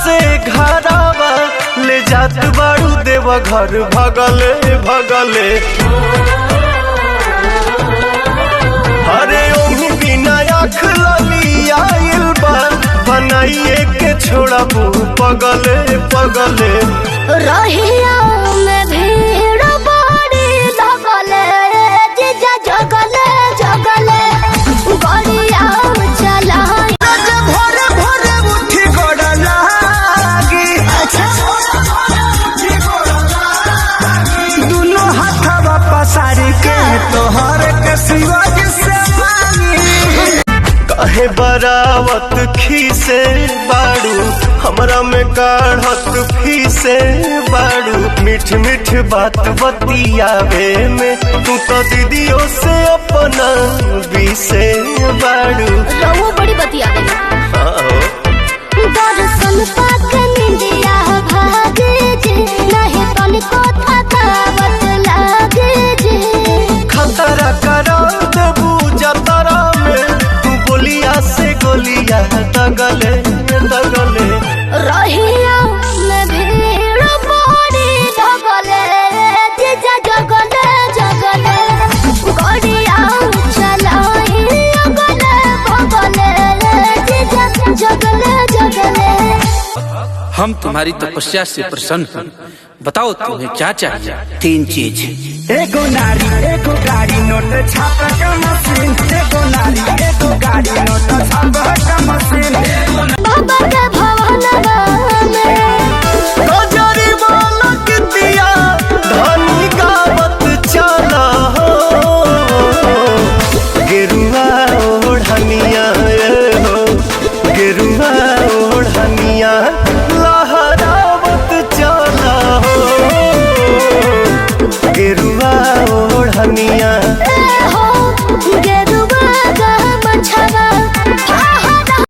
से घरावा ले जात बाड़ू देवा घर भगले भगले। अरे ओही बिना आँख लली आइल बा बनाइए के छोड़ा पगले पगले। रहिया में भीड़ बड़ी लगले जीजा जगले जगले गड़िया चलाई भोरे भोरे उठी गोड़ लागी दुनो हाथवा पसारी के तोहर के शिवाजी से मांगी। कहे बरावत खीसे बाड़ू हमरा में काढ़त फीसे बाड़ू। मीठ मीठ बात बतियावे में तू तो दीदियों से अपना बीसे बाड़ू। रहुआ बड़ी बतियावे दर्शन पाक निंदिया भागे जे नहीं तनिको थकावट लागे जे। खतरा करा देबू जतरा में तू गोलिया से गोलिया दगले दगले। रहिया में भीड़ बड़ी लगले जीजा जगले जगले गड़िया चलाई अगले बगले जीजा जगले जगले। हम तुम्हारी तपस्या से प्रसन्न हैं। बताओ तुम्हें क्या चाहिए? 3 चीज। एगो नारी एगो गाड़ी नोट छापा का मशीन। एगो नारी एगो गाड़ी नोट छापा का मशीन।